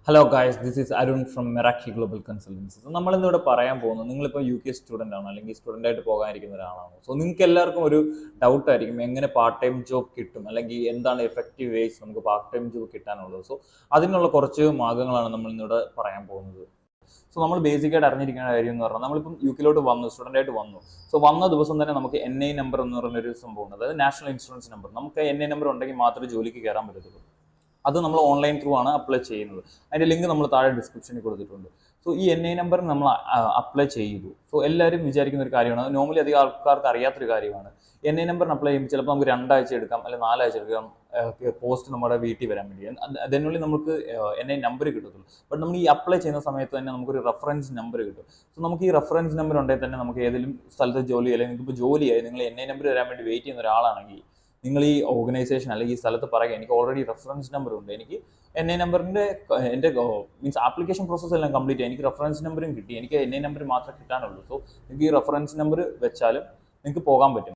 Hello guys, this is Arun from Meraki global consultancy. So നമ്മളിന്നിവിടെ പറയാൻ പോകുന്നത്, നിങ്ങളിപ്പോൾ UK സ്റ്റുഡൻ്റ് ആണോ അല്ലെങ്കിൽ സ്റ്റുഡൻ്റ് ആയിട്ട് പോകാനിരിക്കുന്ന ഒരാളാണോ? സോ നിങ്ങൾക്ക് എല്ലാവർക്കും ഒരു ഡൗട്ട് ആയിരിക്കും, എങ്ങനെ പാർട്ട് ടൈം ജോബ് കിട്ടും അല്ലെങ്കിൽ എന്താണ് എഫക്റ്റീവ് വേസ് നമുക്ക് പാർട്ട് ടൈം ജോബ് കിട്ടാനുള്ളത്. സോ അതിനുള്ള കുറച്ച് മാർഗ്ഗങ്ങളാണ് നമ്മൾ ഇന്നിവിടെ പറയാൻ പോകുന്നത്. സോ നമ്മൾ ബേസിക്കായിട്ട് അറിഞ്ഞിരിക്കുന്ന കാര്യം എന്ന് പറഞ്ഞാൽ, നമ്മളിപ്പം UK വന്നു, സ്റ്റുഡൻ്റ് ആയിട്ട് വന്നു. സോ വന്ന ദിവസം തന്നെ നമുക്ക് NI നമ്പർ എന്ന് പറഞ്ഞൊരു സംഭവമുണ്ട്, അതായത് നാഷണൽ ഇൻഷുറൻസ് നമ്പർ. നമുക്ക് NI നമ്പർ ഉണ്ടെങ്കിൽ മാത്രമേ ജോലിക്ക് കയറാൻ പറ്റത്തുള്ളൂ. അത് നമ്മൾ ഓൺലൈൻ ത്രൂ ആണ് അപ്ലൈ ചെയ്യുന്നത്. അതിൻ്റെ ലിങ്ക് നമ്മൾ താഴെ ഡിസ്ക്രിപ്ഷനിൽ കൊടുത്തിട്ടുണ്ട്. സോ ഈ NI നമ്പറിന് നമ്മൾ അപ്ലൈ ചെയ്തു. സോ എല്ലാവരും വിചാരിക്കുന്ന ഒരു കാര്യമാണ്, അത് നോർമലി അധികം ആൾക്കാർക്ക് അറിയാത്തൊരു കാര്യമാണ്. NI നമ്പറിന് അപ്ലൈ ചെയ്യുമ്പോൾ ചിലപ്പോൾ നമുക്ക് 2 ആഴ്ച എടുക്കാം, അല്ലെങ്കിൽ 4 ആഴ്ച എടുക്കാം പോസ്റ്റ് നമ്മുടെ വീട്ടിൽ വരാൻ വേണ്ടി. അതിനുള്ളിൽ നമുക്ക് NI നമ്പർ കിട്ടത്തുള്ളൂ. ബട്ട് നമ്മൾ ഈ അപ്ലൈ ചെയ്യുന്ന സമയത്ത് തന്നെ നമുക്കൊരു റെഫറൻസ് നമ്പർ കിട്ടും. സോ നമുക്ക് ഈ റെഫറൻസ് നമ്പർ ഉണ്ടെങ്കിൽ തന്നെ നമുക്ക് ഏതെങ്കിലും സ്ഥലത്ത് ജോലി, അല്ലെങ്കിൽ നിങ്ങൾക്കിപ്പോൾ ജോലിയായി നിങ്ങൾ NI നമ്പർ തരാൻ വേണ്ടി വെയിറ്റ് ചെയ്യുന്ന ഒരാളാണെങ്കിൽ, നിങ്ങൾ ഈ ഓർഗനൈസേഷൻ അല്ലെങ്കിൽ ഈ സ്ഥലത്ത് പറയുക, എനിക്ക് ഓൾറെഡി റെഫറൻസ് നമ്പർ ഉണ്ട്, എനിക്ക് NI നമ്പറിൻ്റെ എൻ്റെ മീൻസ് ആപ്ലിക്കേഷൻ പ്രോസസ്സ് എല്ലാം കംപ്ലീറ്റ് ആയി, എനിക്ക് റെഫറൻസ് നമ്പറും കിട്ടി, എനിക്ക് NI നമ്പർ മാത്രമേ കിട്ടാനുള്ളൂ. സോ നിങ്ങൾക്ക് ഈ റെഫറൻസ് നമ്പർ വെച്ചാലും നിങ്ങൾക്ക് പോകാൻ പറ്റും.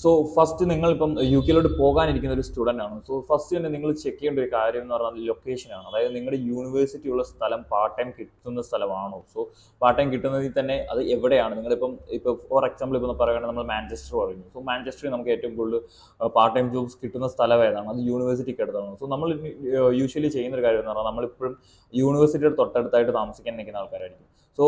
സോ ഫസ്റ്റ് നിങ്ങളിപ്പം UK പോകാനിരിക്കുന്ന ഒരു സ്റ്റുഡൻ്റ് ആണ്. സോ ഫസ്റ്റ് തന്നെ നിങ്ങൾ ചെക്ക് ചെയ്യേണ്ട ഒരു കാര്യം എന്ന് പറഞ്ഞാൽ ലൊക്കേഷനാണ്. അതായത് നിങ്ങളുടെ യൂണിവേഴ്സിറ്റി ഉള്ള സ്ഥലം പാർട്ട് ടൈം കിട്ടുന്ന സ്ഥലമാണോ? സോ പാർട്ട് ടൈം കിട്ടുന്നതിൽ തന്നെ അത് എവിടെയാണ്? ഇപ്പോൾ ഫോർ എക്സാമ്പിൾ ഇപ്പോൾ പറയുകയാണെങ്കിൽ നമ്മൾ മാഞ്ചസ്റ്റർ പറയുന്നു. സോ മാഞ്ചസ്റ്ററിൽ നമുക്ക് ഏറ്റവും കൂടുതൽ പാർട്ട് ടൈം ജോബ്സ് കിട്ടുന്ന സ്ഥലം ഏതാണ്? അത് യൂണിവേഴ്സിറ്റിക്ക് അടുത്താണ്. സോ നമ്മൾ യൂഷ്വലി ചെയ്യുന്ന ഒരു കാര്യം എന്ന് പറഞ്ഞാൽ, നമ്മളിപ്പോഴും യൂണിവേഴ്സിറ്റിയുടെ തൊട്ടടുത്തായിട്ട് താമസിക്കാൻ നിൽക്കുന്ന ആൾക്കാരായിരിക്കും. സോ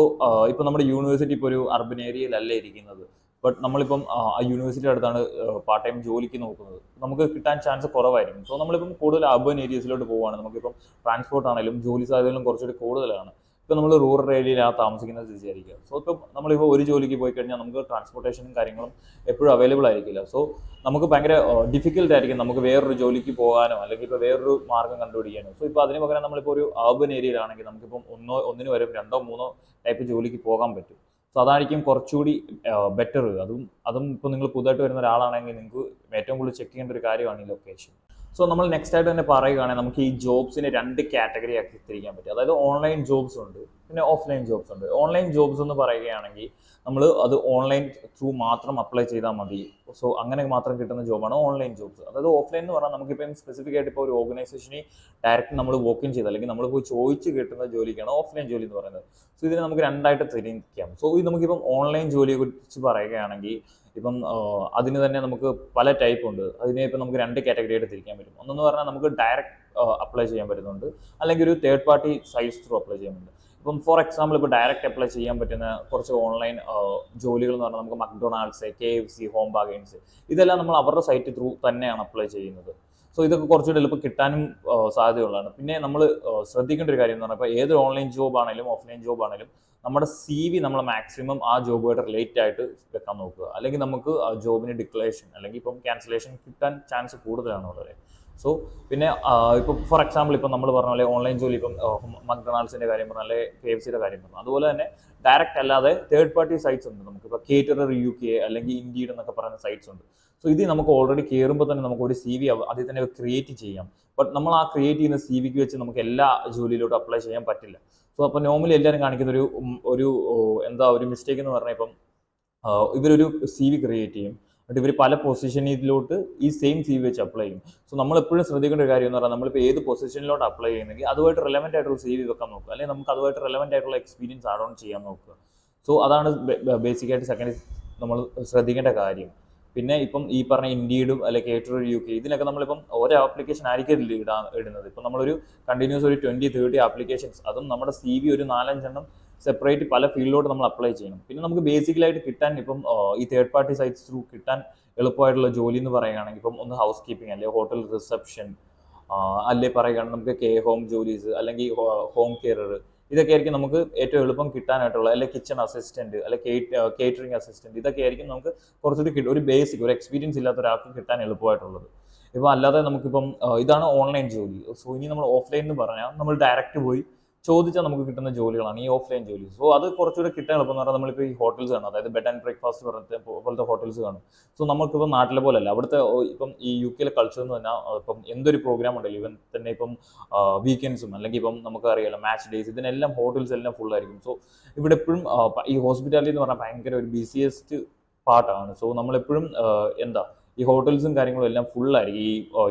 ഇപ്പോൾ നമ്മുടെ യൂണിവേഴ്സിറ്റി ഇപ്പോൾ ഒരു അർബൻ ഏരിയയിലല്ല ഇരിക്കുന്നത്, ബട്ട് നമ്മളിപ്പം ആ യൂണിവേഴ്സിറ്റി അടുത്താണ് പാർട്ട് ടൈം ജോലിക്ക് നോക്കുന്നത്, നമുക്ക് കിട്ടാൻ ചാൻസ് കുറവായിരിക്കും. സോ നമ്മളിപ്പം കൂടുതൽ അർബൻ ഏരിയസിലോട്ട് പോവുകയാണ്, നമുക്കിപ്പം ട്രാൻസ്പോർട്ട് ആണെങ്കിലും ജോലി സാധ്യതകളും കുറച്ചുകൂടി കൂടുതലാണ്. ഇപ്പോൾ നമ്മൾ റൂറൽ ഏരിയയിലാണ് താമസിക്കുന്നത് വിചാരിക്കുക. സോ ഇപ്പം നമ്മളിപ്പോൾ ഒരു ജോലിക്ക് പോയി കഴിഞ്ഞാൽ നമുക്ക് ട്രാൻസ്പോർട്ടേഷനും കാര്യങ്ങളും എപ്പോഴും അവൈലബിൾ ആയിരിക്കില്ല. സോ നമുക്ക് ഭയങ്കര ഡിഫിക്കൽട്ട് ആയിരിക്കും നമുക്ക് വേറൊരു ജോലിക്ക് പോകാനോ അല്ലെങ്കിൽ ഇപ്പോൾ വേറൊരു മാർഗ്ഗം കണ്ടുപിടിക്കാനോ. സോ ഇപ്പോൾ അതിന് പകരം നമ്മളിപ്പോൾ ഒരു അർബൻ ഏരിയയിലാണെങ്കിൽ നമുക്കിപ്പം ഒന്നിന് വരും 2-3 ടൈപ്പ് ജോലിക്ക് പോകാൻ പറ്റും. സോ അതായിരിക്കും കുറച്ചുകൂടി ബെറ്റർ. അതും ഇപ്പോൾ നിങ്ങൾ പുതുതായിട്ട് വരുന്ന ഒരാളാണെങ്കിൽ നിങ്ങൾക്ക് ഏറ്റവും കൂടുതൽ ചെക്ക് ചെയ്യേണ്ട ഒരു കാര്യമാണ് ഈ ലൊക്കേഷൻ. സോ നമ്മൾ നെക്സ്റ്റ് ആയിട്ട് തന്നെ പറയുകയാണെങ്കിൽ, നമുക്ക് ഈ ജോബ്സിനെ 2 കാറ്റഗറി ആക്കി തിരിക്കാൻ പറ്റും. അതായത് ഓൺലൈൻ ജോബ്സ് ഉണ്ട്, പിന്നെ ഓഫ്ലൈൻ ജോബ്സ് ഉണ്ട്. ഓൺലൈൻ ജോബ്സ് എന്ന് പറയുകയാണെങ്കിൽ നമ്മൾ അത് ഓൺലൈൻ ത്രൂ മാത്രം അപ്ലൈ ചെയ്താൽ മതി. സോ അങ്ങനെ മാത്രം കിട്ടുന്ന ജോബാണ് ഓൺലൈൻ ജോബ്സ്. അതായത് ഓഫ്ലൈൻ എന്ന് പറഞ്ഞാൽ നമുക്കിപ്പം സ്പെസിഫിക് ആയിട്ട് ഇപ്പോൾ ഒരു ഓർഗനൈസേഷനെ ഡയറക്റ്റ് നമ്മൾ വോക്ക് ഇൻ ചെയ്ത് അല്ലെങ്കിൽ നമ്മൾ പോയി ചോദിച്ച് കിട്ടുന്ന ജോലിക്കാണ് ഓഫ്ലൈൻ ജോലി എന്ന് പറയുന്നത്. സോ ഇതിനെ നമുക്ക് 2 ആയിട്ട് തിരിക്കാം. സോ ഇത് നമുക്കിപ്പം ഓൺലൈൻ ജോലിയെ കുറിച്ച് പറയുകയാണെങ്കിൽ, ഇപ്പം അതിന് തന്നെ നമുക്ക് പല ടൈപ്പ് ഉണ്ട്. അതിനെ ഇപ്പം നമുക്ക് 2 കാറ്റഗറി ആയിട്ട് തിരിക്കാൻ പറ്റും. ഒന്നെന്ന് പറഞ്ഞാൽ നമുക്ക് ഡയറക്റ്റ് അപ്ലൈ ചെയ്യാൻ പറ്റുന്നുണ്ട്, അല്ലെങ്കിൽ ഒരു third party sites through apply ചെയ്യുന്നുണ്ട്. ഇപ്പം ഫോർ എക്സാമ്പിൾ ഇപ്പോൾ ഡയറക്റ്റ് അപ്ലൈ ചെയ്യാൻ പറ്റുന്ന കുറച്ച് ഓൺലൈൻ ജോലികൾ എന്ന് പറഞ്ഞാൽ, നമുക്ക് മക്ഡൊണാൾഡ്സ്, KFC, ഹോം ബാഗേൺസ്, ഇതെല്ലാം നമ്മൾ അവരുടെ സൈറ്റ് ത്രൂ തന്നെയാണ് അപ്ലൈ ചെയ്യുന്നത്. സോ ഇതൊക്കെ കുറച്ചുകൂടി എളുപ്പം കിട്ടാനും സാധ്യതയുള്ളതാണ്. പിന്നെ നമ്മൾ ശ്രദ്ധിക്കേണ്ട ഒരു കാര്യം എന്ന് പറഞ്ഞാൽ, ഇപ്പോൾ ഏത് ഓൺലൈൻ ജോബ് ആണെങ്കിലും ഓഫ്ലൈൻ ജോബ് ആണെങ്കിലും നമ്മുടെ CV നമ്മൾ മാക്സിമം ആ ജോബുമായിട്ട് റിലേറ്റ് ആയിട്ട് വെക്കാൻ നോക്കുക. അല്ലെങ്കിൽ നമുക്ക് ആ ജോബിന് ഡിക്ലറേഷൻ അല്ലെങ്കിൽ ഇപ്പം ക്യാൻസലേഷൻ കിട്ടാൻ ചാൻസ് കൂടുതലാണ് വളരെ. സോ പിന്നെ ഇപ്പോൾ ഫോർ എക്സാമ്പിൾ ഇപ്പോൾ നമ്മൾ പറഞ്ഞ പോലെ ഓൺലൈൻ ജോലി, ഇപ്പം മക്ഡൊണാൾഡ്സിൻ്റെ കാര്യം പറഞ്ഞാൽ, അല്ലെങ്കിൽ KFCയുടെ കാര്യം പറഞ്ഞു, അതുപോലെ തന്നെ ഡയറക്റ്റ് അല്ലാതെ തേർഡ് പാർട്ടി സൈറ്റ്സ് ഉണ്ട്. നമുക്കിപ്പോൾ കേറ്ററർ UK അല്ലെങ്കിൽ ഇൻഡീഡ് എന്നൊക്കെ പറയുന്ന സൈറ്റ്സ് ഉണ്ട്. സോ ഇത് നമുക്ക് ഓൾറെഡി കയറുമ്പോൾ തന്നെ നമുക്ക് ഒരു CV അതിൽ തന്നെ ക്രിയേറ്റ് ചെയ്യാം. ബട്ട് നമ്മൾ ആ ക്രിയേറ്റ് ചെയ്യുന്ന CVക്ക് വെച്ച് നമുക്ക് എല്ലാ ജോലിയിലോട്ടും അപ്ലൈ ചെയ്യാൻ പറ്റില്ല. സോ അപ്പോൾ നോർമലി എല്ലാവരും കാണിക്കുന്ന ഒരു മിസ്റ്റേക്ക് എന്ന് പറഞ്ഞാൽ, ഇപ്പം ഇവരൊരു CV ക്രിയേറ്റ് ചെയ്യും, എന്നിട്ട് ഇവർ പല പൊസിഷനിലോട്ട് ഈ സെയിം CV വെച്ച് അപ്ലൈ ചെയ്യും. സോ നമ്മൾ എപ്പോഴും ശ്രദ്ധിക്കേണ്ട ഒരു കാര്യം എന്ന് പറഞ്ഞാൽ, നമ്മളിപ്പോൾ ഏത് പൊസിഷനിലോട്ട് അപ്ലൈ ചെയ്യുന്നെങ്കിൽ അതുമായിട്ട് റെലവെൻ്റ് ആയിട്ടുള്ള CV വെക്കാൻ നോക്കുക, അല്ലെങ്കിൽ നമുക്ക് അതുമായിട്ട് റെലവെൻ്റ് ആയിട്ടുള്ള എക്സ്പീരിയൻസ് ആഡ് ഓൺ ചെയ്യാൻ നോക്കുക. സോ അതാണ് ബേസിക്കായിട്ട് സെക്കൻഡ് നമ്മൾ ശ്രദ്ധിക്കേണ്ട കാര്യം. പിന്നെ ഇപ്പം ഈ പറഞ്ഞ ഇൻഡീഡും അല്ലെങ്കിൽ കേറ്ററർ UK, ഇതിനൊക്കെ നമ്മളിപ്പം ഓരോ ആപ്ലിക്കേഷൻ ആയിരിക്കും ഇടുന്നത്. ഇപ്പം നമ്മളൊരു കണ്ടിന്യൂസ് ഒരു 20-30 ആപ്ലിക്കേഷൻസ്, അതും നമ്മുടെ CV ഒരു 4-5 സെപ്പറേറ്റ് പല ഫീൽഡിലോട്ട് നമ്മൾ അപ്ലൈ ചെയ്യണം. പിന്നെ നമുക്ക് ബേസിക്കലായിട്ട് കിട്ടാൻ ഇപ്പം ഈ തേർഡ് പാർട്ടി സൈറ്റ്സ് ത്രൂ കിട്ടാൻ എളുപ്പമായിട്ടുള്ള ജോലി എന്ന് പറയുകയാണെങ്കിൽ, ഇപ്പം ഒന്ന് ഹൗസ് കീപ്പിംഗ്, അല്ലെങ്കിൽ ഹോട്ടൽ റിസപ്ഷൻ, അല്ലെ പറയുകയാണെങ്കിൽ നമുക്ക് ഹോം ജോലീസ്, അല്ലെങ്കിൽ ഹോം കെയറർ, ഇതൊക്കെ ആയിരിക്കും നമുക്ക് ഏറ്റവും എളുപ്പം കിട്ടാനായിട്ടുള്ള, അല്ലെങ്കിൽ കിച്ചൺ അസിസ്റ്റന്റ്, അല്ലെങ്കിൽ കേറ്ററിംഗ് അസിസ്റ്റന്റ്, ഇതൊക്കെ ആയിരിക്കും നമുക്ക് കുറച്ചുകൂടി ഒരു ബേസിക് ഒരു എക്സ്പീരിയൻസ് ഇല്ലാത്ത ഒരാൾക്ക് കിട്ടാൻ എളുപ്പമായിട്ടുള്ളത്. ഇപ്പം അല്ലാതെ നമുക്കിപ്പം ഇതാണ് ഓൺലൈൻ ജോലി. സോ ഇനി നമ്മൾ ഓഫ്ലൈൻ എന്ന് പറഞ്ഞാൽ, നമ്മൾ ഡയറക്റ്റ് പോയി ചോദിച്ചാൽ നമുക്ക് കിട്ടുന്ന ജോലികളാണ് ഈ ഓഫ്ലൈൻ ജോലി. സോ അത് കുറച്ചുകൂടി കിട്ടാൻ എളുപ്പം എന്ന് പറഞ്ഞാൽ, നമ്മളിപ്പോൾ ഈ ഹോട്ടൽസ് കാണും, അതായത് ബെഡ് ആൻഡ് ബ്രേക്ക്ഫാസ്റ്റ് പോലത്തെ ഹോട്ടൽസ് കാണും. സോ നമുക്കിപ്പം നാട്ടിലെ പോലെയല്ല, അവിടുത്തെ ഇപ്പം ഈ UK കൾച്ചർ എന്ന് പറഞ്ഞാൽ, ഇപ്പം എന്തൊരു പ്രോഗ്രാം ഉണ്ടല്ലോ, ഇവൻ തന്നെ ഇപ്പം വീക്കെൻഡ്സും അല്ലെങ്കിൽ ഇപ്പം നമുക്ക് അറിയാലോ മാച്ച് ഡേയ്സ്, ഇതിനെല്ലാം ഹോട്ടൽസ് എല്ലാം ഫുൾ ആയിരിക്കും. സോ ഇവിടെ എപ്പോഴും ഈ ഹോസ്പിറ്റാലിറ്റി എന്ന് പറഞ്ഞാൽ ഭയങ്കര ഒരു ബിസിയസ്റ്റ് പാർട്ടാണ്. സോ നമ്മളെപ്പോഴും ഈ ഹോട്ടൽസും കാര്യങ്ങളും എല്ലാം ഫുള്ളായിരിക്കും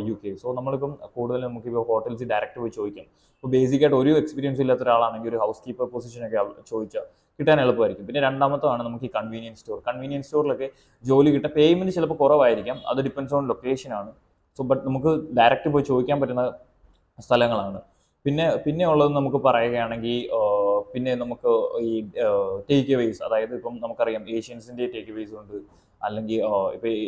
ഈ UK. സോ നമ്മളിപ്പം കൂടുതലും നമുക്കിപ്പോൾ ഹോട്ടൽസ് ഡയറക്റ്റ് പോയി ചോദിക്കാം. ഇപ്പോൾ ബേസിക്കായിട്ട് ഒരു എക്സ്പീരിയൻസ് ഇല്ലാത്ത ഒരാളാണെങ്കിൽ ഒരു ഹൗസ് കീപ്പർ പൊസിഷനൊക്കെ ചോദിച്ചാൽ കിട്ടാൻ എളുപ്പമായിരിക്കും. പിന്നെ രണ്ടാമത്തതാണ് നമുക്ക് ഈ കൺവീനിയൻസ് സ്റ്റോർ. കൺവീനിയൻസ് സ്റ്റോറിലൊക്കെ ജോലി കിട്ടാൻ പേയ്മെൻറ്റ് ചിലപ്പോൾ കുറവായിരിക്കാം, അത് ഡിപ്പെൻസ് ഓൺ ലൊക്കേഷനാണ്. സോ ബട്ട് നമുക്ക് ഡയറക്റ്റ് പോയി ചോദിക്കാൻ പറ്റുന്ന സ്ഥലങ്ങളാണ്. പിന്നെ ഉള്ളത് നമുക്ക് പറയുകയാണെങ്കിൽ പിന്നെ നമുക്ക് ഈ ടേക്ക് അവേസ്, അതായത് ഇപ്പം നമുക്കറിയാം ഏഷ്യൻസിൻ്റെ ടേക്ക് അവേസ് ഉണ്ട്, അല്ലെങ്കിൽ ഇപ്പോൾ ഈ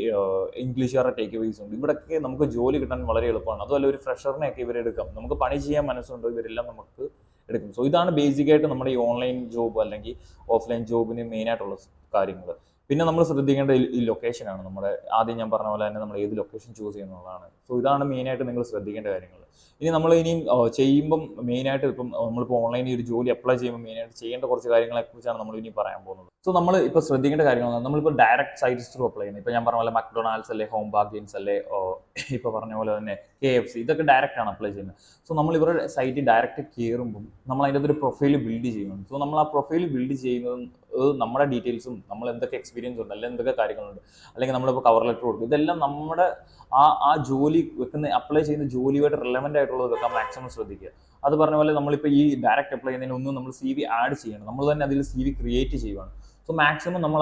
ഇംഗ്ലീഷുകാരുടെ ടേക്ക് അവേസ് ഉണ്ട്. ഇവിടെയൊക്കെ നമുക്ക് ജോലി കിട്ടാൻ വളരെ എളുപ്പമാണ്. അതുമല്ല ഒരു ഫ്രഷറിനെയൊക്കെ ഇവരെടുക്കാം, നമുക്ക് പണി ചെയ്യാൻ മനസ്സുണ്ട്, ഇവരെല്ലാം നമുക്ക് എടുക്കും. സോ ഇതാണ് ബേസിക്കായിട്ട് നമ്മുടെ ഈ ഓൺലൈൻ ജോബ് അല്ലെങ്കിൽ ഓഫ്ലൈൻ ജോബിന് മെയിനായിട്ടുള്ള കാര്യങ്ങൾ. പിന്നെ നമ്മൾ ശ്രദ്ധിക്കേണ്ട ഈ ലൊക്കേഷനാണ്. നമ്മുടെ ആദ്യം ഞാൻ പറഞ്ഞ പോലെ തന്നെ നമ്മൾ ഏത് ലൊക്കേഷൻ ചൂസ് ചെയ്യുന്നതാണ്. സോ ഇതാണ് മെയിനായിട്ട് നിങ്ങൾ ശ്രദ്ധിക്കേണ്ട കാര്യങ്ങൾ. ഇനി നമ്മൾ ഇനിയും ചെയ്യുമ്പം മെയിനായിട്ട് ഇപ്പം നമ്മളിപ്പോൾ ഓൺലൈനിൽ ഒരു ജോലി അപ്ലൈ ചെയ്യുമ്പോൾ മെയിനായിട്ട് ചെയ്യേണ്ട കുറച്ച് കാര്യങ്ങളെക്കുറിച്ചാണ് നമ്മൾ ഇനി പറയാൻ പോകുന്നത്. സോ നമ്മൾ ഇപ്പോൾ ശ്രദ്ധിക്കേണ്ട കാര്യങ്ങളാണ്, നമ്മളിപ്പോൾ ഡയറക്റ്റ് സൈറ്റ്സ് ത്രൂ അപ്ലൈ ചെയ്യുന്നത്. ഇപ്പോൾ ഞാൻ പറഞ്ഞ പോലെ മക്ഡൊണാൾഡ്സ് അല്ലെ, ഹോം ബാർഗെയിൻസ് അല്ലെ, ഇപ്പോൾ പറഞ്ഞ പോലെ തന്നെ KFC, ഇതൊക്കെ ഡയറക്റ്റ് ആണ് അപ്ലൈ ചെയ്യുന്നത്. സോ നമ്മൾ ഇവരുടെ സൈറ്റിൽ ഡയറക്റ്റ് കയറുമ്പം നമ്മൾ അതിൻ്റെ ഒരു പ്രൊഫൈൽ ബിൽഡ് ചെയ്യുന്നുണ്ട്. സോ നമ്മൾ ആ പ്രൊഫൈൽ ബിൽഡ് ചെയ്യുന്നതും നമ്മുടെ ഡീറ്റെയിൽസും നമ്മൾ എന്തൊക്കെ എക്സ്പീരിയൻസ് ഉണ്ട്, അല്ലെങ്കിൽ എന്തൊക്കെ കാര്യങ്ങളുണ്ട്, അല്ലെങ്കിൽ നമ്മളിപ്പോൾ കവർ ലെറ്റർ കൊടുക്കും, ഇതെല്ലാം നമ്മുടെ ആ ജോലി വെക്കുന്ന അപ്ലൈ ചെയ്യുന്ന ജോലിയുമായിട്ട് റിലവൻ്റ് ആയിട്ടുള്ളത് വെക്കാൻ മാക്സിമം ശ്രദ്ധിക്കുക. അത് പറഞ്ഞ പോലെ നമ്മളിപ്പോൾ ഈ ഡയറക്റ്റ് അപ്ലൈ ചെയ്യുന്നതിനൊന്നും നമ്മൾ CV ആഡ് ചെയ്യണം, നമ്മൾ തന്നെ അതിൽ CV ക്രിയേറ്റ് ചെയ്യുകയാണ്. സോ മാക്സിമം നമ്മൾ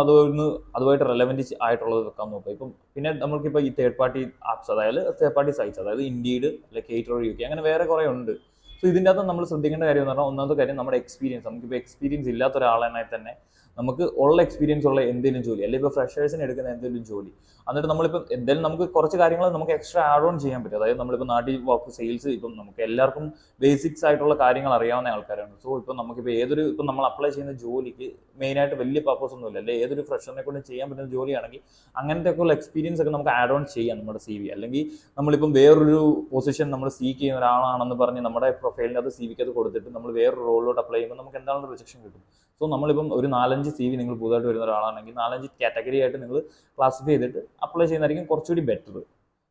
അതുമായിട്ട് റെലവൻറ്റ് ആയിട്ടുള്ളത് വെക്കാൻ നോക്കുക. ഇപ്പം പിന്നെ നമുക്കിപ്പോൾ ഈ തേർഡ് പാർട്ടി ആപ്സ്, അതായത് തേർഡ് പാർട്ടി സൈറ്റ്സ്, അതായത് ഇൻഡീഡ് അല്ലെങ്കിൽ കേറ്റർ UK, അങ്ങനെ വേറെ കുറേ ഉണ്ട്. സോ ഇതിൻ്റെ അകത്ത് നമ്മൾ ശ്രദ്ധിക്കേണ്ട കാര്യം എന്ന് പറഞ്ഞാൽ ഒന്നാമത്തെ കാര്യം നമ്മുടെ എക്സ്പീരിയൻസ്. നമുക്കിപ്പോൾ എക്സ്പീരിയൻസ് ഇല്ലാത്ത ഒരാളാണെങ്കിൽ തന്നെ നമുക്ക് ഉള്ള എക്സ്പീരിയൻസ് ഉള്ള എന്തെങ്കിലും ജോലി, അല്ലെങ്കിൽ ഇപ്പോൾ ഫ്രഷേഴ്സിന് എടുക്കുന്ന എന്തെങ്കിലും ജോലി, എന്നിട്ട് നമ്മളിപ്പോൾ എന്തായാലും നമുക്ക് കുറച്ച് കാര്യങ്ങൾ നമുക്ക് എക്സ്ട്രാ ആഡ് ഓൺ ചെയ്യാൻ പറ്റും. അതായത് നമ്മളിപ്പോൾ നാട്ടിൽ വർക്ക് സെയിൽസ്, ഇപ്പം നമുക്ക് എല്ലാവർക്കും ബേസിക്സ് ആയിട്ടുള്ള കാര്യങ്ങൾ അറിയാവുന്ന ആൾക്കാരാണ്. സോ ഇപ്പം നമുക്കിപ്പോൾ ഇപ്പം നമ്മൾ അപ്ലൈ ചെയ്യുന്ന ജോലിക്ക് മെയിനായിട്ട് വലിയ പർപ്പസ് ഒന്നുമില്ല, അല്ലെങ്കിൽ ഏതൊരു ഫ്രഷറിനെ കൊണ്ട് ചെയ്യാൻ പറ്റുന്ന ജോലിയാണെങ്കിൽ അങ്ങനത്തെ ഒക്കെ ഉള്ള എക്സ്പീരിയൻസ് ഒക്കെ നമുക്ക് ആഡ് ഓൺ ചെയ്യാം നമ്മുടെ CV. അല്ലെങ്കിൽ നമ്മളിപ്പം വേറൊരു പൊസിഷൻ നമ്മൾ സീക്ക് ചെയ്യുന്ന ഒരാളാണെന്ന് പറഞ്ഞ് നമ്മുടെ പ്രൊഫൈലിൻ്റെ അത് CV ക്ക് അത് കൊടുത്തിട്ട് നമ്മൾ വേറൊരു റോളിലോട്ട് അപ്ലൈ ചെയ്യുമ്പോൾ നമുക്ക് എന്താണെന്ന് റിജക്ഷൻ കിട്ടും. സോ നമ്മളിപ്പം ഒരു 4-5 CV നിങ്ങൾ പുതുതായിട്ട് വരുന്ന ഒരാളാണെങ്കിൽ 4-5 കാറ്റഗറി ആയിട്ട് നിങ്ങൾ ക്ലാസിഫൈ ചെയ്തിട്ട് അപ്ലൈ ചെയ്യുന്നതായിരിക്കും കുറച്ചുകൂടി ബെറ്റർ.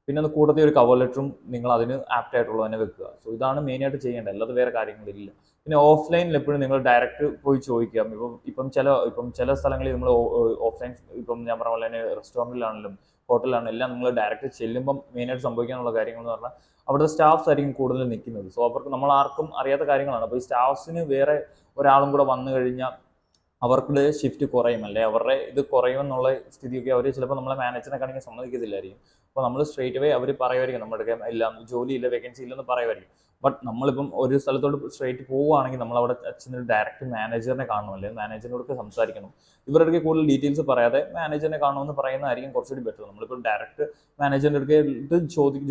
പിന്നെ അത് കൂട്ടത്തിൽ ഒരു കവർ ലെറ്ററും നിങ്ങൾ അതിന് ആപ്റ്റ് ആയിട്ടുള്ളത് തന്നെ വെക്കുക. സോ ഇതാണ് മെയിനായിട്ട് ചെയ്യേണ്ടത്, അല്ലാതെ വേറെ കാര്യങ്ങളില്ല. പിന്നെ ഓഫ്ലൈനിൽ എപ്പോഴും നിങ്ങൾ ഡയറക്റ്റ് പോയി ചോദിക്കാം. ഇപ്പം ചില സ്ഥലങ്ങളിൽ നമ്മൾ ഓഫ്ലൈൻ, ഇപ്പം ഞാൻ പറഞ്ഞ പോലെ തന്നെ റെസ്റ്റോറൻറ്റിലാണെങ്കിലും ഹോട്ടലിലാണെങ്കിലും എല്ലാം നിങ്ങൾ ഡയറക്റ്റ് ചെല്ലുമ്പം മെയിനായിട്ട് സംഭവിക്കാനുള്ള കാര്യങ്ങൾ എന്ന് പറഞ്ഞാൽ അവിടുത്തെ സ്റ്റാഫ്സ് ആയിരിക്കും കൂടുതൽ നിൽക്കുന്നത്. സോ അവർക്ക് നമ്മൾ ആർക്കും അറിയാത്ത കാര്യങ്ങളാണ്. അപ്പോൾ ഈ സ്റ്റാഫ്സിന് വേറെ ഒരാളും കൂടെ വന്നു കഴിഞ്ഞാൽ അവർക്ക് ഷിഫ്റ്റ് കുറയും, അല്ലെ അവരുടെ ഇത് കുറയുമെന്നുള്ള സ്ഥിതിയൊക്കെ അവർ ചിലപ്പോൾ നമ്മളെ മാനേജറിനെ കാണിക്കാൻ സമ്മതിക്കത്തില്ലായിരിക്കും. അപ്പോൾ നമ്മൾ സ്ട്രേറ്റ് അവേ അവർ പറയുമായിരിക്കും നമ്മുടെ എല്ലാം ജോലിയില്ല, വേക്കൻസി ഇല്ലെന്ന് പറയുമായിരിക്കും. ബട്ട് നമ്മളിപ്പം ഒരു സ്ഥലത്തോട്ട് സ്ട്രേറ്റ് പോവുകയാണെങ്കിൽ നമ്മൾ അവിടെ ചെന്നിട്ട് ഡയറക്റ്റ് മാനേജറിനെ കാണണം, അല്ലെങ്കിൽ മാനേജറിനോട് സംസാരിക്കണം. ഇവരുടെ കൂടുതൽ ഡീറ്റെയിൽസ് പറയാതെ മാനേജറിനെ കാണുമെന്ന് പറയുന്നതായിരിക്കും കുറച്ചുകൂടി ബെറ്റർ. നമ്മളിപ്പോൾ ഡയറക്റ്റ് മാനേജറിൻ്റെ അടുത്ത്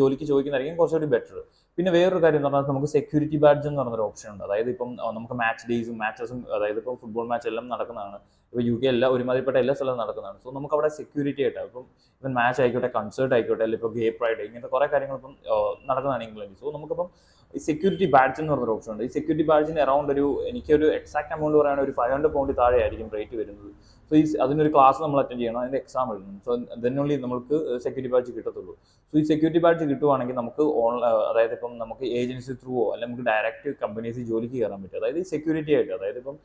ജോലിക്ക് ചോദിക്കുന്നതായിരിക്കും കുറച്ചുകൂടി ബെറ്റർ. പിന്നെ വേറൊരു കാര്യം എന്ന് പറഞ്ഞാൽ നമുക്ക് സെക്യൂരിറ്റി ബാഡ്ജ് എന്ന് പറഞ്ഞൊരു ഓപ്ഷൻ ഉണ്ട്. അതായത് ഇപ്പം നമുക്ക് മാച്ച് ഡേയ്സും മാച്ചസും, അതായത് ഇപ്പം ഫുട്ബോൾ മാച്ച് എല്ലാം നടക്കുന്നതാണ്. ഇപ്പോൾ UK ഒരുമാതിരിപ്പെട്ട എല്ലാ സ്ഥലവും നടക്കുന്നതാണ്. സോ നമുക്ക് അവിടെ സെക്യൂരിറ്റി ആയിട്ട് ഇപ്പം മാച്ച് ആയിക്കോട്ടെ, കൺസേർട്ട് ആയിക്കോട്ടെ, അല്ലെങ്കിൽ ഇപ്പോൾ ഗേ പ്രൈഡ്, ഇങ്ങനത്തെ കുറേ കാര്യങ്ങൾ ഇപ്പം നടക്കുന്നതാണ് ഇംഗ്ലണ്ടിൽ. സോ നമുക്കിപ്പം ഈ സെക്യൂരിറ്റി ബാഡ്ജ് എന്ന് പറഞ്ഞൊരു ഓപ്ഷൻ ഉണ്ട്. ഈ സെക്യൂരിറ്റി ബാഡ്ജിന് അറൗണ്ട് എനിക്കൊരു എക്സാക്ട് എമൗണ്ട് പറയുകയാണെങ്കിൽ ഒരു 500 പൗണ്ട് താഴെ ആയിരിക്കും റേറ്റ് വരുന്നത്. സോ അതിനൊരു ക്ലാസ് നമ്മൾ അറ്റൻഡ് ചെയ്യണം, അതിൻ്റെ എക്സാം എഴുതണം. സോ അതിനുള്ളിൽ നമുക്ക് സെക്യൂരിറ്റി ബാഡ്ജ് കിട്ടത്തുള്ളൂ. സോ ഈ സെക്യൂരിറ്റി ബാഡ്ജ് കിട്ടുവാണെങ്കിൽ നമുക്ക് അതായത് ഇപ്പം നമുക്ക് ഏജൻസി ത്രൂവോ അല്ലെങ്കിൽ നമുക്ക് ഡയറക്റ്റ് കമ്പനീസിൽ ജോലിക്ക് കയറാൻ പറ്റും. അതായത് ഈ സെക്യൂരിറ്റി ആയിട്ട്, അതായത് ഇപ്പം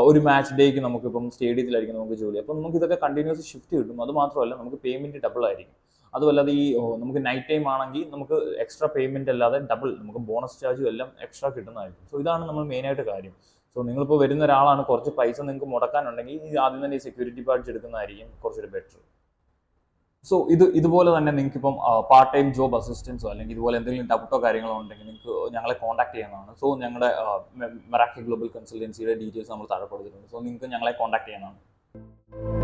ഒരു മാച്ച് ഡേക്ക് നമുക്കിപ്പം സ്റ്റേഡിയത്തിലായിരിക്കും നമുക്ക് ജോലി. അപ്പം നമുക്ക് ഇതൊക്കെ കണ്ടിന്യൂസ് ഷിഫ്റ്റ് കിട്ടും. അത് മാത്രമല്ല നമുക്ക് പേയ്മെൻറ്റ് ഡബിൾ ആയിരിക്കും. അതുമല്ലാതെ നമുക്ക് നൈറ്റ് ടൈം ആണെങ്കിൽ നമുക്ക് എക്സ്ട്രാ പേയ്മെൻറ്റ് അല്ലാതെ ഡബിൾ നമുക്ക് ബോണസ് ചാർജും എല്ലാം എക്സ്ട്രാ കിട്ടുന്നതായിരിക്കും. സോ ഇതാണ് നമ്മൾ മെയിനായിട്ട് കാര്യം. സോ നിങ്ങളിപ്പോൾ വരുന്ന ഒരാളാണ്, കുറച്ച് പൈസ നിങ്ങൾക്ക് മുടക്കാനുണ്ടെങ്കിൽ ആദ്യം തന്നെ ഈ സെക്യൂരിറ്റി ബാഡ്ജ് എടുക്കുന്നതായിരിക്കും കുറച്ചൊരു ബെറ്റർ. സോ ഇതുപോലെ തന്നെ നിങ്ങൾക്ക് ഇപ്പം പാർട്ട് ടൈം ജോബ് അസിസ്റ്റൻസോ അല്ലെങ്കിൽ ഇതുപോലെ എന്തെങ്കിലും ഡൗട്ടോ കാര്യങ്ങളോ ഉണ്ടെങ്കിൽ നിങ്ങൾക്ക് ഞങ്ങളെ കോൺടാക്ട് ചെയ്യാവുന്നതാണ്. സോ ഞങ്ങളുടെ മെറാക്കി ഗ്ലോബൽ കൺസൾട്ടൻസിയുടെ ഡീറ്റെയിൽസ് നമ്മൾ താഴെ കൊടുത്തിട്ടുണ്ട്. സോ നിങ്ങൾക്ക് ഞങ്ങളെ കോൺടാക്ട് ചെയ്യാവുന്നതാണ്.